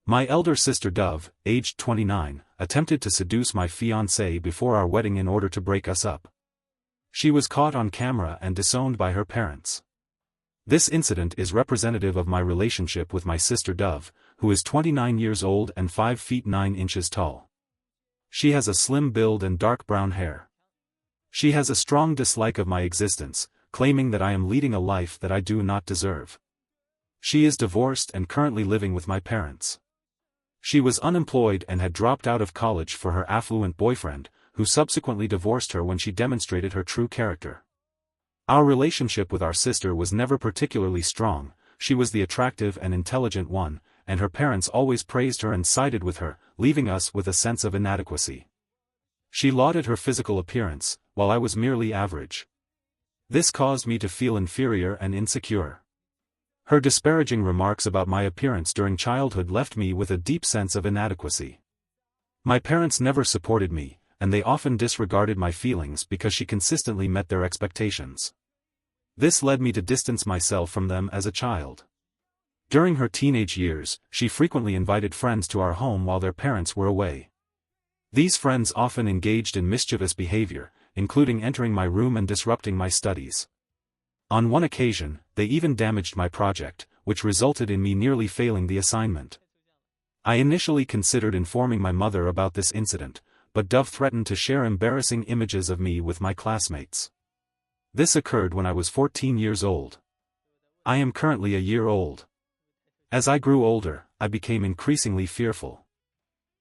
My elder sister Dove, aged 29, attempted to seduce my fiancé before our wedding in order to break us up. She was caught on camera and disowned by her parents. This incident is representative of my relationship with my sister Dove, who is 29 years old and 5 feet 9 inches tall. She has a slim build and dark brown hair. She has a strong dislike of my existence, claiming that I am leading a life that I do not deserve. She is divorced and currently living with my parents. She was unemployed and had dropped out of college for her affluent boyfriend, who subsequently divorced her when she demonstrated her true character. Our relationship with our sister was never particularly strong. She was the attractive and intelligent one, and her parents always praised her and sided with her, leaving us with a sense of inadequacy. She lauded her physical appearance, while I was merely average. This caused me to feel inferior and insecure. Her disparaging remarks about my appearance during childhood left me with a deep sense of inadequacy. My parents never supported me, and they often disregarded my feelings because she consistently met their expectations. This led me to distance myself from them as a child. During her teenage years, she frequently invited friends to our home while their parents were away. These friends often engaged in mischievous behavior, including entering my room and disrupting my studies. On one occasion, they even damaged my project, which resulted in me nearly failing the assignment. I initially considered informing my mother about this incident, but Dove threatened to share embarrassing images of me with my classmates. This occurred when I was 14 years old. I am currently a year old. As I grew older, I became increasingly fearful.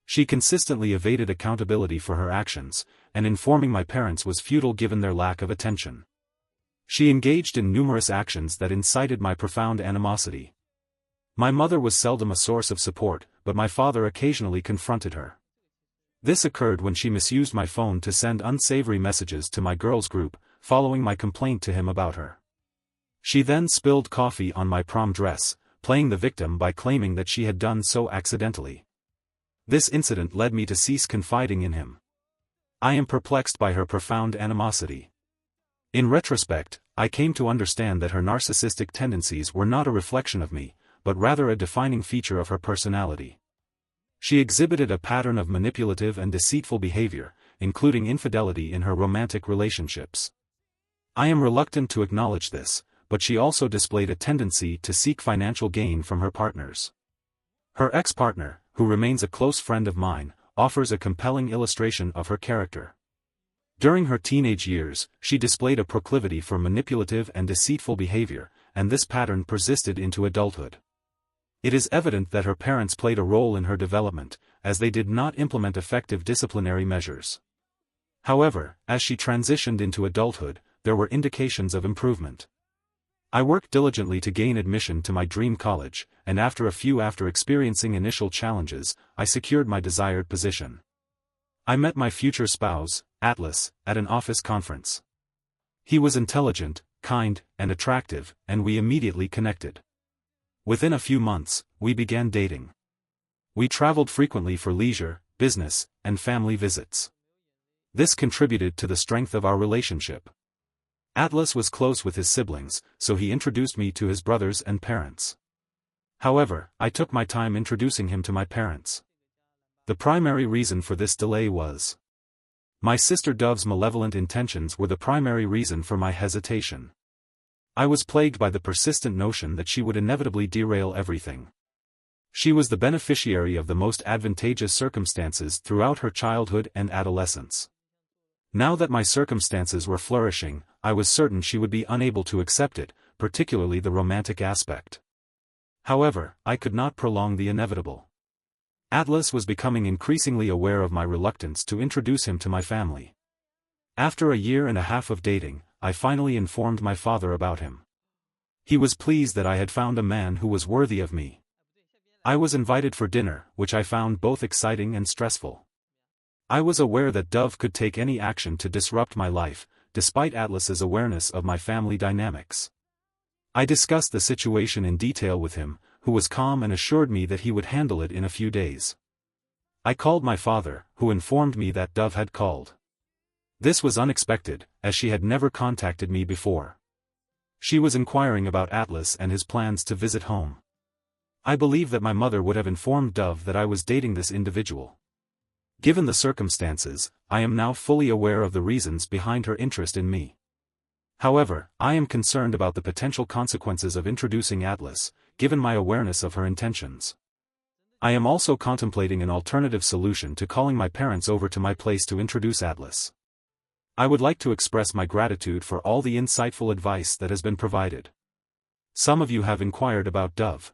She consistently evaded accountability for her actions, and informing my parents was futile given their lack of attention. She engaged in numerous actions that incited my profound animosity. My mother was seldom a source of support, but my father occasionally confronted her. This occurred when she misused my phone to send unsavory messages to my girls' group, following my complaint to him about her. She then spilled coffee on my prom dress, playing the victim by claiming that she had done so accidentally. This incident led me to cease confiding in him. I am perplexed by her profound animosity. In retrospect, I came to understand that her narcissistic tendencies were not a reflection of me, but rather a defining feature of her personality. She exhibited a pattern of manipulative and deceitful behavior, including infidelity in her romantic relationships. I am reluctant to acknowledge this, but she also displayed a tendency to seek financial gain from her partners. Her ex-partner, who remains a close friend of mine, offers a compelling illustration of her character. During her teenage years, she displayed a proclivity for manipulative and deceitful behavior, and this pattern persisted into adulthood. It is evident that her parents played a role in her development, as they did not implement effective disciplinary measures. However, as she transitioned into adulthood, there were indications of improvement. I worked diligently to gain admission to my dream college, and after experiencing initial challenges, I secured my desired position. I met my future spouse, Atlas, at an office conference. He was intelligent, kind, and attractive, and we immediately connected. Within a few months, we began dating. We traveled frequently for leisure, business, and family visits. This contributed to the strength of our relationship. Atlas was close with his siblings, so he introduced me to his brothers and parents. However, I took my time introducing him to my parents. The primary reason for this delay was my sister Dove's malevolent intentions were the primary reason for my hesitation. I was plagued by the persistent notion that she would inevitably derail everything. She was the beneficiary of the most advantageous circumstances throughout her childhood and adolescence. Now that my circumstances were flourishing, I was certain she would be unable to accept it, particularly the romantic aspect. However, I could not prolong the inevitable. Atlas was becoming increasingly aware of my reluctance to introduce him to my family. After a year and a half of dating, I finally informed my father about him. He was pleased that I had found a man who was worthy of me. I was invited for dinner, which I found both exciting and stressful. I was aware that Dove could take any action to disrupt my life, despite Atlas's awareness of my family dynamics. I discussed the situation in detail with him, who was calm and assured me that he would handle it in a few days. I called my father, who informed me that Dove had called. This was unexpected, as she had never contacted me before. She was inquiring about Atlas and his plans to visit home. I believe that my mother would have informed Dove that I was dating this individual. Given the circumstances, I am now fully aware of the reasons behind her interest in me. However, I am concerned about the potential consequences of introducing Atlas, given my awareness of her intentions. I am also contemplating an alternative solution to calling my parents over to my place to introduce Atlas. I would like to express my gratitude for all the insightful advice that has been provided. Some of you have inquired about Dove.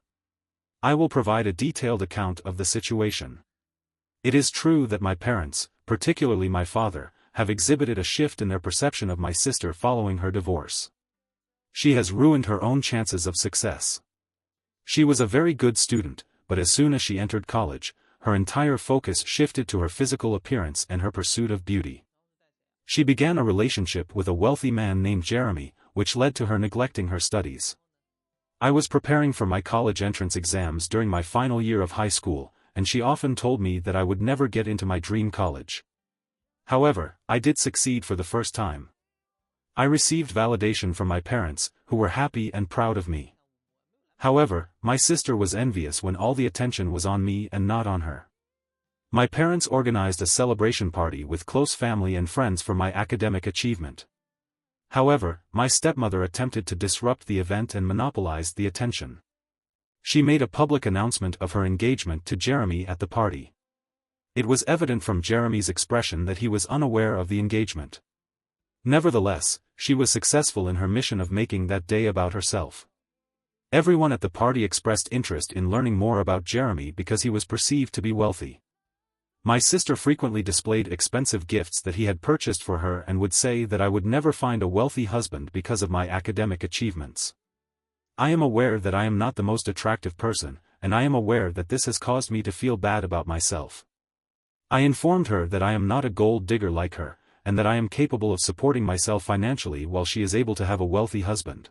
I will provide a detailed account of the situation. It is true that my parents, particularly my father, have exhibited a shift in their perception of my sister following her divorce. She has ruined her own chances of success. She was a very good student, but as soon as she entered college, her entire focus shifted to her physical appearance and her pursuit of beauty. She began a relationship with a wealthy man named Jeremy, which led to her neglecting her studies. I was preparing for my college entrance exams during my final year of high school, and she often told me that I would never get into my dream college. However, I did succeed for the first time. I received validation from my parents, who were happy and proud of me. However, my sister was envious when all the attention was on me and not on her. My parents organized a celebration party with close family and friends for my academic achievement. However, my stepmother attempted to disrupt the event and monopolized the attention. She made a public announcement of her engagement to Jeremy at the party. It was evident from Jeremy's expression that he was unaware of the engagement. Nevertheless, she was successful in her mission of making that day about herself. Everyone at the party expressed interest in learning more about Jeremy because he was perceived to be wealthy. My sister frequently displayed expensive gifts that he had purchased for her and would say that I would never find a wealthy husband because of my academic achievements. I am aware that I am not the most attractive person, and I am aware that this has caused me to feel bad about myself. I informed her that I am not a gold digger like her, and that I am capable of supporting myself financially while she is able to have a wealthy husband.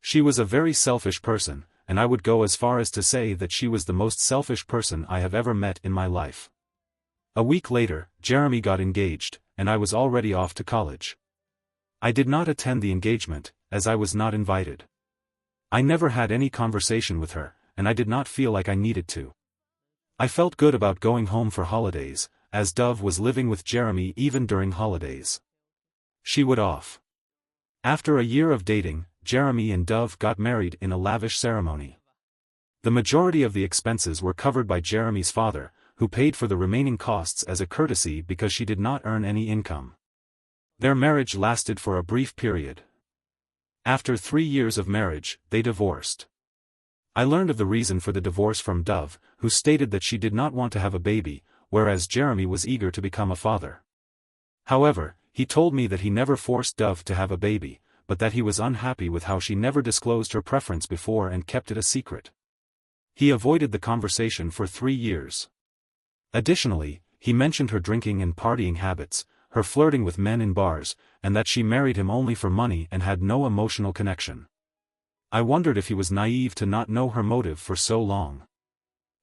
She was a very selfish person, and I would go as far as to say that she was the most selfish person I have ever met in my life. A week later, Jeremy got engaged, and I was already off to college. I did not attend the engagement, as I was not invited. I never had any conversation with her, and I did not feel like I needed to. I felt good about going home for holidays, as Dove was living with Jeremy even during holidays. She would off. After a year of dating, Jeremy and Dove got married in a lavish ceremony. The majority of the expenses were covered by Jeremy's father, who paid for the remaining costs as a courtesy because she did not earn any income. Their marriage lasted for a brief period. After 3 years of marriage, they divorced. I learned of the reason for the divorce from Dove, who stated that she did not want to have a baby, whereas Jeremy was eager to become a father. However, he told me that he never forced Dove to have a baby, but that he was unhappy with how she never disclosed her preference before and kept it a secret. He avoided the conversation for 3 years. Additionally, he mentioned her drinking and partying habits, her flirting with men in bars, and that she married him only for money and had no emotional connection. I wondered if he was naive to not know her motive for so long.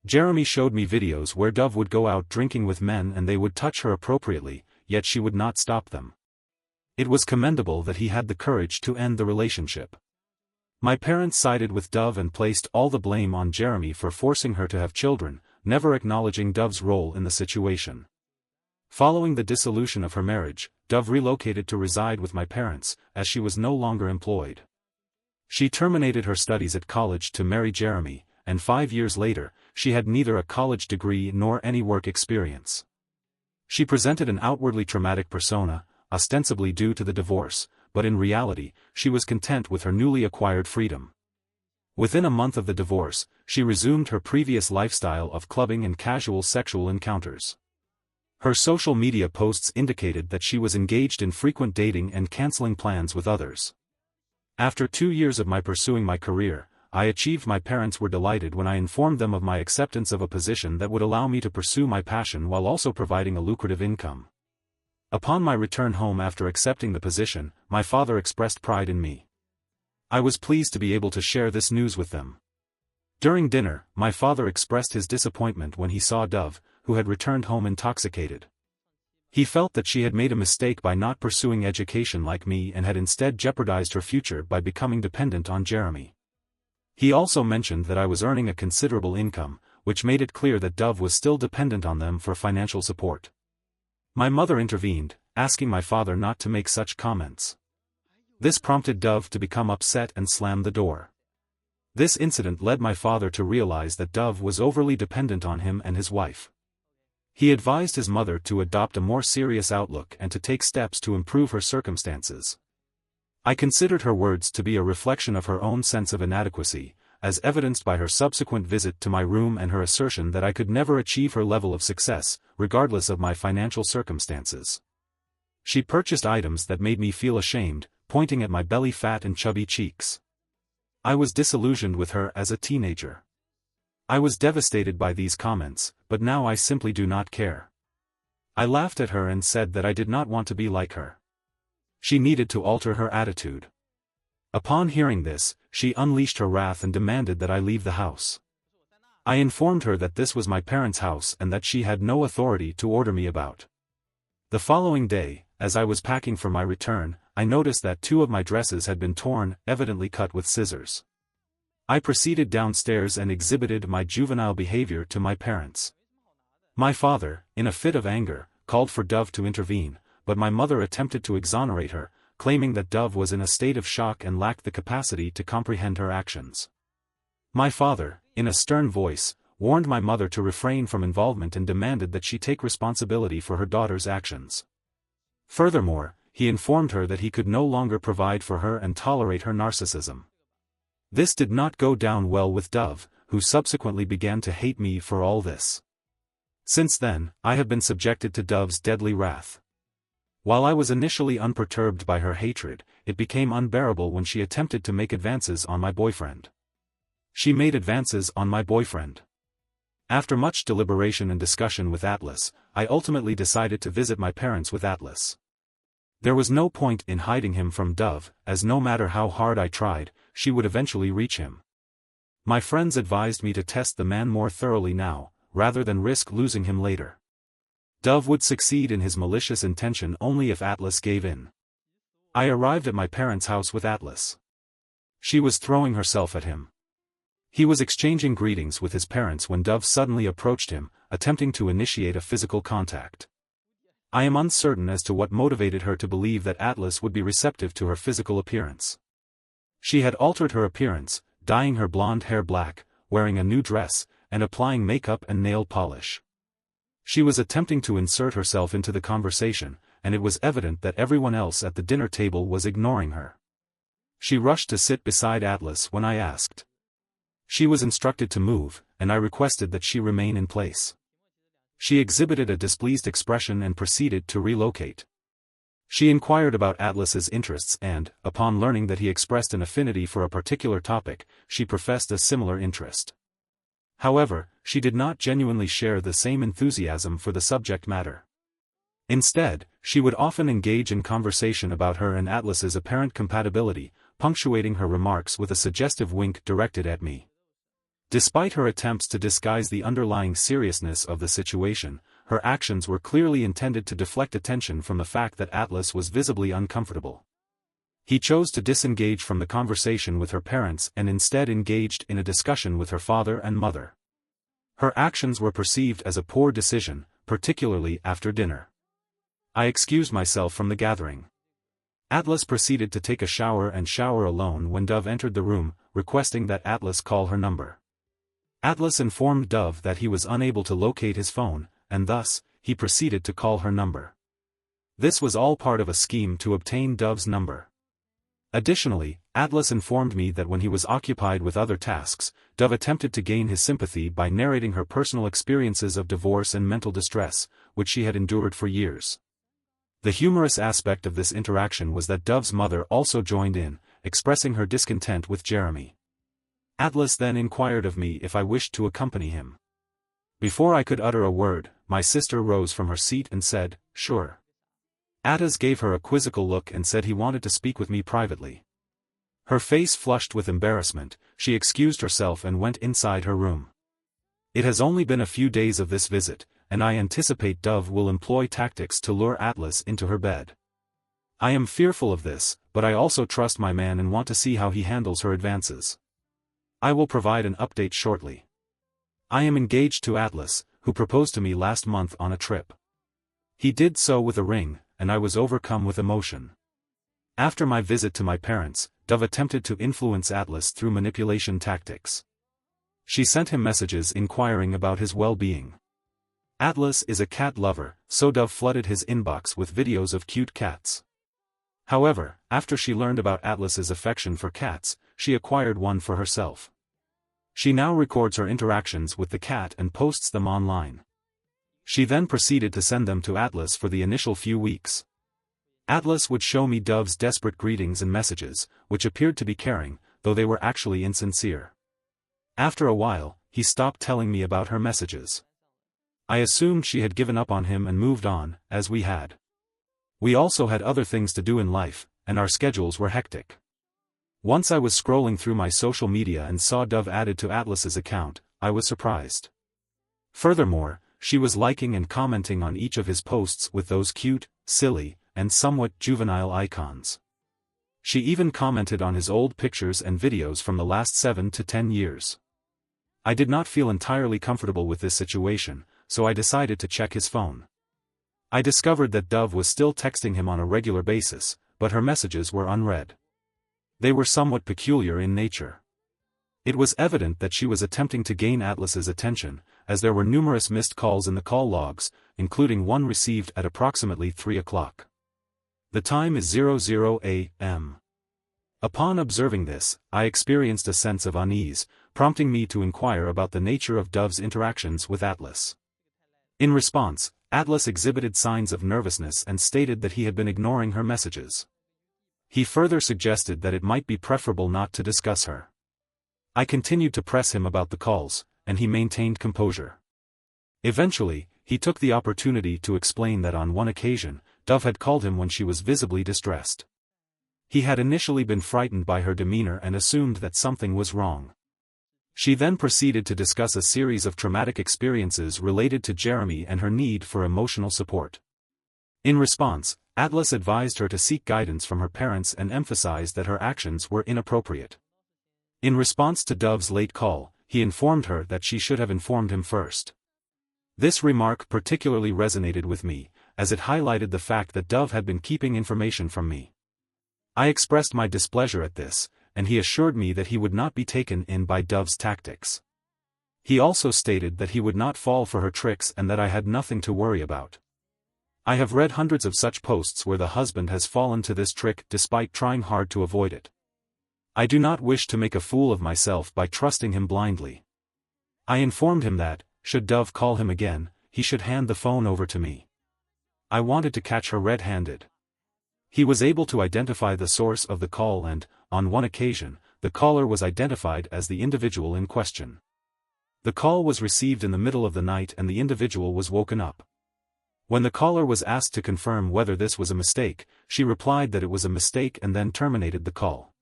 Jeremy showed me videos where Dove would go out drinking with men and they would touch her appropriately, yet she would not stop them. It was commendable that he had the courage to end the relationship. My parents sided with Dove and placed all the blame on Jeremy for forcing her to have children, never acknowledging Dove's role in the situation. Following the dissolution of her marriage, Dove relocated to reside with my parents, as she was no longer employed. She terminated her studies at college to marry Jeremy, and 5 years later, she had neither a college degree nor any work experience. She presented an outwardly traumatic persona, ostensibly due to the divorce, but in reality, she was content with her newly acquired freedom. Within a month of the divorce, she resumed her previous lifestyle of clubbing and casual sexual encounters. Her social media posts indicated that she was engaged in frequent dating and canceling plans with others. After 2 years of my pursuing my career, I achieved. My parents were delighted when I informed them of my acceptance of a position that would allow me to pursue my passion while also providing a lucrative income. Upon my return home after accepting the position, my father expressed pride in me. I was pleased to be able to share this news with them. During dinner, my father expressed his disappointment when he saw Dove, who had returned home intoxicated. He felt that she had made a mistake by not pursuing education like me and had instead jeopardized her future by becoming dependent on Jeremy. He also mentioned that I was earning a considerable income, which made it clear that Dove was still dependent on them for financial support. My mother intervened, asking my father not to make such comments. This prompted Dove to become upset and slam the door. This incident led my father to realize that Dove was overly dependent on him and his wife. He advised his mother to adopt a more serious outlook and to take steps to improve her circumstances. I considered her words to be a reflection of her own sense of inadequacy, as evidenced by her subsequent visit to my room and her assertion that I could never achieve her level of success, regardless of my financial circumstances. She purchased items that made me feel ashamed, pointing at my belly fat and chubby cheeks. I was disillusioned with her as a teenager. I was devastated by these comments, but now I simply do not care. I laughed at her and said that I did not want to be like her. She needed to alter her attitude. Upon hearing this, she unleashed her wrath and demanded that I leave the house. I informed her that this was my parents' house and that she had no authority to order me about. The following day, as I was packing for my return, I noticed that 2 of my dresses had been torn, evidently cut with scissors. I proceeded downstairs and exhibited my juvenile behavior to my parents. My father, in a fit of anger, called for Dove to intervene, but my mother attempted to exonerate her, claiming that Dove was in a state of shock and lacked the capacity to comprehend her actions. My father, in a stern voice, warned my mother to refrain from involvement and demanded that she take responsibility for her daughter's actions. Furthermore, he informed her that he could no longer provide for her and tolerate her narcissism. This did not go down well with Dove, who subsequently began to hate me for all this. Since then, I have been subjected to Dove's deadly wrath. While I was initially unperturbed by her hatred, it became unbearable when she attempted to make advances on my boyfriend. She made advances on my boyfriend. After much deliberation and discussion with Atlas, I ultimately decided to visit my parents with Atlas. There was no point in hiding him from Dove, as no matter how hard I tried, she would eventually reach him. My friends advised me to test the man more thoroughly now, rather than risk losing him later. Dove would succeed in his malicious intention only if Atlas gave in. I arrived at my parents' house with Atlas. She was throwing herself at him. He was exchanging greetings with his parents when Dove suddenly approached him, attempting to initiate a physical contact. I am uncertain as to what motivated her to believe that Atlas would be receptive to her physical appearance. She had altered her appearance, dyeing her blonde hair black, wearing a new dress, and applying makeup and nail polish. She was attempting to insert herself into the conversation, and it was evident that everyone else at the dinner table was ignoring her. She rushed to sit beside Atlas when I asked. She was instructed to move, and I requested that she remain in place. She exhibited a displeased expression and proceeded to relocate. She inquired about Atlas's interests and, upon learning that he expressed an affinity for a particular topic, she professed a similar interest. However, she did not genuinely share the same enthusiasm for the subject matter. Instead, she would often engage in conversation about her and Atlas's apparent compatibility, punctuating her remarks with a suggestive wink directed at me. Despite her attempts to disguise the underlying seriousness of the situation, her actions were clearly intended to deflect attention from the fact that Atlas was visibly uncomfortable. He chose to disengage from the conversation with her parents and instead engaged in a discussion with her father and mother. Her actions were perceived as a poor decision, particularly after dinner. I excused myself from the gathering. Atlas proceeded to take a shower and shower alone when Dove entered the room, requesting that Atlas call her number. Atlas informed Dove that he was unable to locate his phone, and thus, he proceeded to call her number. This was all part of a scheme to obtain Dove's number. Additionally, Atlas informed me that when he was occupied with other tasks, Dove attempted to gain his sympathy by narrating her personal experiences of divorce and mental distress, which she had endured for years. The humorous aspect of this interaction was that Dove's mother also joined in, expressing her discontent with Jeremy. Atlas then inquired of me if I wished to accompany him. Before I could utter a word, my sister rose from her seat and said, "Sure." Atlas gave her a quizzical look and said he wanted to speak with me privately. Her face flushed with embarrassment, she excused herself and went inside her room. It has only been a few days of this visit, and I anticipate Dove will employ tactics to lure Atlas into her bed. I am fearful of this, but I also trust my man and want to see how he handles her advances. I will provide an update shortly. I am engaged to Atlas, who proposed to me last month on a trip. He did so with a ring, and I was overcome with emotion. After my visit to my parents, Dove attempted to influence Atlas through manipulation tactics. She sent him messages inquiring about his well-being. Atlas is a cat lover, so Dove flooded his inbox with videos of cute cats. However, after she learned about Atlas's affection for cats, she acquired one for herself. She now records her interactions with the cat and posts them online. She then proceeded to send them to Atlas for the initial few weeks. Atlas would show me Dove's desperate greetings and messages, which appeared to be caring, though they were actually insincere. After a while, he stopped telling me about her messages. I assumed she had given up on him and moved on, as we had. We also had other things to do in life, and our schedules were hectic. Once I was scrolling through my social media and saw Dove added to Atlas's account, I was surprised. Furthermore, she was liking and commenting on each of his posts with those cute, silly, and somewhat juvenile icons. She even commented on his old pictures and videos from the last 7 to 10 years. I did not feel entirely comfortable with this situation, so I decided to check his phone. I discovered that Dove was still texting him on a regular basis, but her messages were unread. They were somewhat peculiar in nature. It was evident that she was attempting to gain Atlas's attention, as there were numerous missed calls in the call logs, including one received at approximately 3 o'clock. The time is 00 a.m. Upon observing this, I experienced a sense of unease, prompting me to inquire about the nature of Dove's interactions with Atlas. In response, Atlas exhibited signs of nervousness and stated that he had been ignoring her messages. He further suggested that it might be preferable not to discuss her. I continued to press him about the calls, and he maintained composure. Eventually, he took the opportunity to explain that on one occasion, Dove had called him when she was visibly distressed. He had initially been frightened by her demeanor and assumed that something was wrong. She then proceeded to discuss a series of traumatic experiences related to Jeremy and her need for emotional support. In response, Atlas advised her to seek guidance from her parents and emphasized that her actions were inappropriate. In response to Dove's late call, he informed her that she should have informed him first. This remark particularly resonated with me, as it highlighted the fact that Dove had been keeping information from me. I expressed my displeasure at this, and he assured me that he would not be taken in by Dove's tactics. He also stated that he would not fall for her tricks and that I had nothing to worry about. I have read hundreds of such posts where the husband has fallen to this trick despite trying hard to avoid it. I do not wish to make a fool of myself by trusting him blindly. I informed him that, should Dove call him again, he should hand the phone over to me. I wanted to catch her red-handed. He was able to identify the source of the call and, on one occasion, the caller was identified as the individual in question. The call was received in the middle of the night and the individual was woken up. When the caller was asked to confirm whether this was a mistake, she replied that it was a mistake and then terminated the call.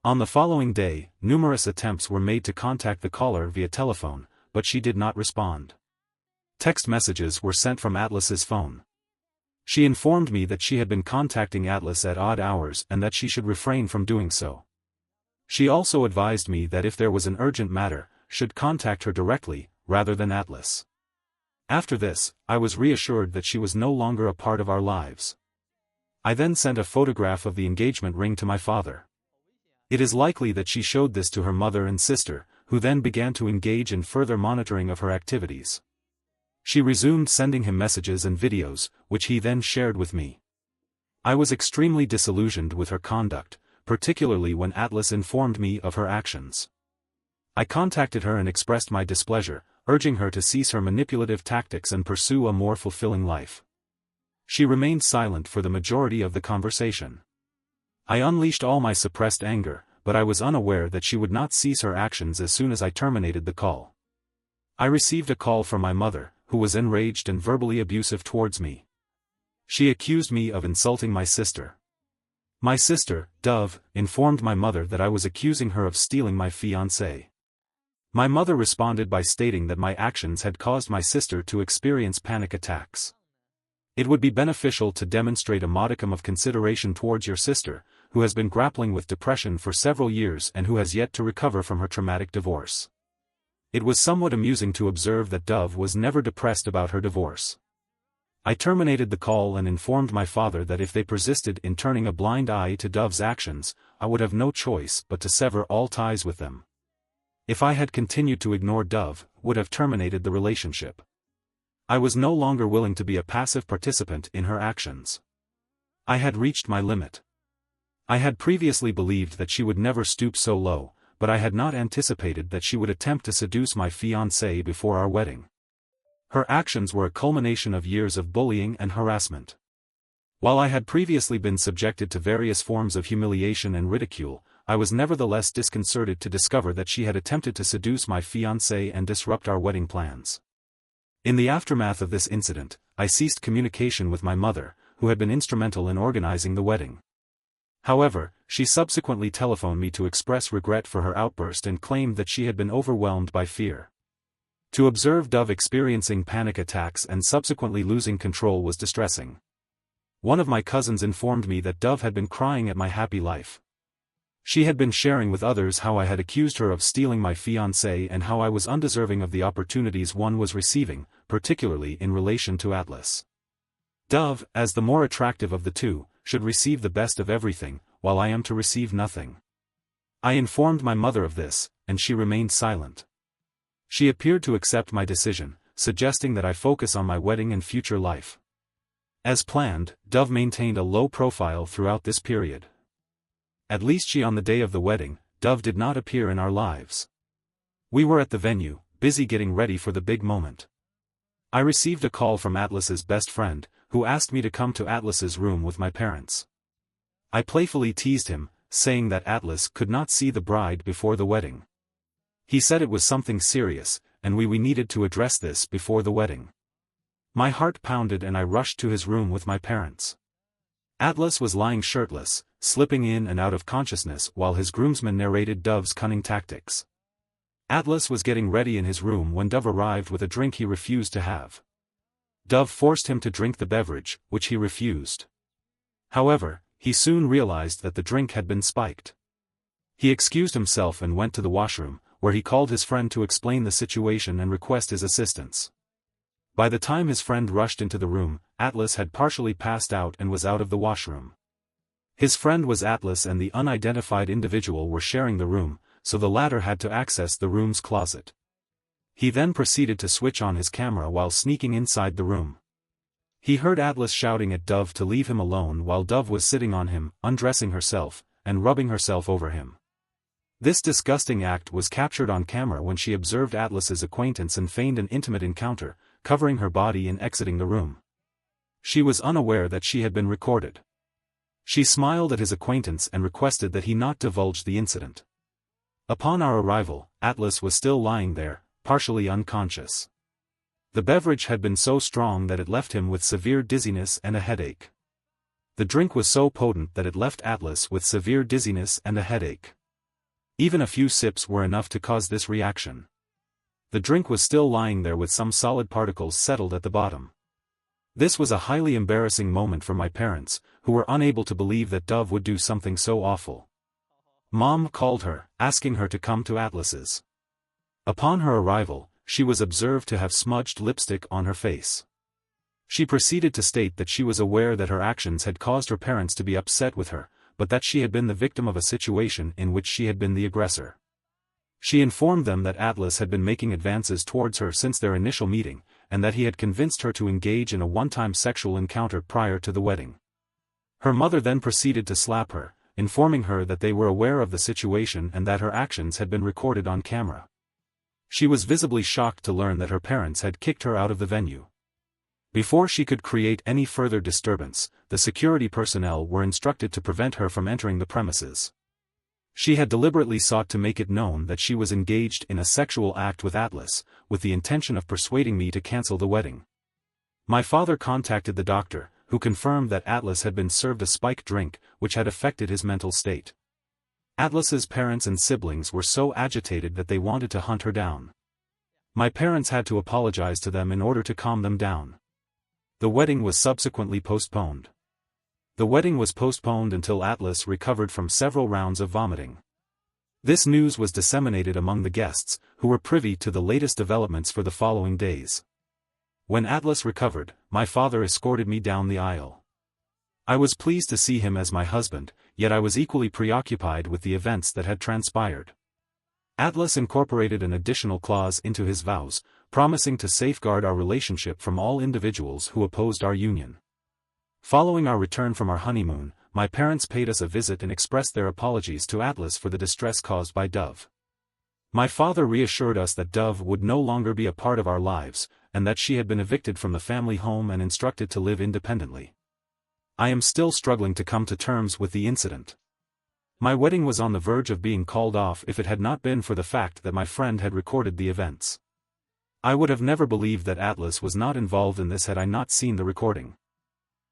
On the following day, numerous attempts were made to contact the caller via telephone, but she did not respond. Text messages were sent from Atlas's phone. She informed me that she had been contacting Atlas at odd hours and that she should refrain from doing so. She also advised me that if there was an urgent matter, should contact her directly, rather than Atlas. After this, I was reassured that she was no longer a part of our lives. I then sent a photograph of the engagement ring to my father. It is likely that she showed this to her mother and sister, who then began to engage in further monitoring of her activities. She resumed sending him messages and videos, which he then shared with me. I was extremely disillusioned with her conduct, particularly when Atlas informed me of her actions. I contacted her and expressed my displeasure, urging her to cease her manipulative tactics and pursue a more fulfilling life. She remained silent for the majority of the conversation. I unleashed all my suppressed anger, but I was unaware that she would not cease her actions as soon as I terminated the call. I received a call from my mother, who was enraged and verbally abusive towards me. She accused me of insulting my sister. My sister, Dove, informed my mother that I was accusing her of stealing my fiancé. My mother responded by stating that my actions had caused my sister to experience panic attacks. It would be beneficial to demonstrate a modicum of consideration towards your sister, who has been grappling with depression for several years and who has yet to recover from her traumatic divorce. It was somewhat amusing to observe that Dove was never depressed about her divorce. I terminated the call and informed my father that if they persisted in turning a blind eye to Dove's actions, I would have no choice but to sever all ties with them. If I had continued to ignore Dove, would have terminated the relationship. I was no longer willing to be a passive participant in her actions. I had reached my limit. I had previously believed that she would never stoop so low, but I had not anticipated that she would attempt to seduce my fiancé before our wedding. Her actions were a culmination of years of bullying and harassment. While I had previously been subjected to various forms of humiliation and ridicule, I was nevertheless disconcerted to discover that she had attempted to seduce my fiancé and disrupt our wedding plans. In the aftermath of this incident, I ceased communication with my mother, who had been instrumental in organizing the wedding. However, she subsequently telephoned me to express regret for her outburst and claimed that she had been overwhelmed by fear. To observe Dove experiencing panic attacks and subsequently losing control was distressing. One of my cousins informed me that Dove had been crying at my happy life. She had been sharing with others how I had accused her of stealing my fiancé and how I was undeserving of the opportunities one was receiving, particularly in relation to Atlas. Dove, as the more attractive of the two, should receive the best of everything, while I am to receive nothing. I informed my mother of this, and she remained silent. She appeared to accept my decision, suggesting that I focus on my wedding and future life. As planned, Dove maintained a low profile throughout this period. At least she on the day of the wedding, Dove did not appear in our lives. We were at the venue, busy getting ready for the big moment. I received a call from Atlas's best friend, who asked me to come to Atlas's room with my parents. I playfully teased him, saying that Atlas could not see the bride before the wedding. He said it was something serious, and we needed to address this before the wedding. My heart pounded and I rushed to his room with my parents. Atlas was lying shirtless, slipping in and out of consciousness while his groomsmen narrated Dove's cunning tactics. Atlas was getting ready in his room when Dove arrived with a drink he refused to have. Dove forced him to drink the beverage, which he refused. However, he soon realized that the drink had been spiked. He excused himself and went to the washroom, where he called his friend to explain the situation and request his assistance. By the time his friend rushed into the room, Atlas had partially passed out and was out of the washroom. His friend was Atlas and the unidentified individual were sharing the room, so the latter had to access the room's closet. He then proceeded to switch on his camera while sneaking inside the room. He heard Atlas shouting at Dove to leave him alone while Dove was sitting on him, undressing herself, and rubbing herself over him. This disgusting act was captured on camera when she observed Atlas's acquaintance and feigned an intimate encounter, covering her body and exiting the room. She was unaware that she had been recorded. She smiled at his acquaintance and requested that he not divulge the incident. Upon our arrival, Atlas was still lying there, partially unconscious. The beverage had been so strong that it left him with severe dizziness and a headache. The drink was so potent that it left Atlas with severe dizziness and a headache. Even a few sips were enough to cause this reaction. The drink was still lying there with some solid particles settled at the bottom. This was a highly embarrassing moment for my parents, who were unable to believe that Dove would do something so awful. Mom called her, asking her to come to Atlas's. Upon her arrival, she was observed to have smudged lipstick on her face. She proceeded to state that she was aware that her actions had caused her parents to be upset with her, but that she had been the victim of a situation in which she had been the aggressor. She informed them that Atlas had been making advances towards her since their initial meeting, and that he had convinced her to engage in a one-time sexual encounter prior to the wedding. Her mother then proceeded to slap her, informing her that they were aware of the situation and that her actions had been recorded on camera. She was visibly shocked to learn that her parents had kicked her out of the venue. Before she could create any further disturbance, the security personnel were instructed to prevent her from entering the premises. She had deliberately sought to make it known that she was engaged in a sexual act with Atlas, with the intention of persuading me to cancel the wedding. My father contacted the doctor, who confirmed that Atlas had been served a spiked drink, which had affected his mental state. Atlas's parents and siblings were so agitated that they wanted to hunt her down. My parents had to apologize to them in order to calm them down. The wedding was subsequently postponed. The wedding was postponed until Atlas recovered from several rounds of vomiting. This news was disseminated among the guests, who were privy to the latest developments for the following days. When Atlas recovered, my father escorted me down the aisle. I was pleased to see him as my husband, yet I was equally preoccupied with the events that had transpired. Atlas incorporated an additional clause into his vows, promising to safeguard our relationship from all individuals who opposed our union. Following our return from our honeymoon, my parents paid us a visit and expressed their apologies to Atlas for the distress caused by Dove. My father reassured us that Dove would no longer be a part of our lives, and that she had been evicted from the family home and instructed to live independently. I am still struggling to come to terms with the incident. My wedding was on the verge of being called off if it had not been for the fact that my friend had recorded the events. I would have never believed that Atlas was not involved in this had I not seen the recording.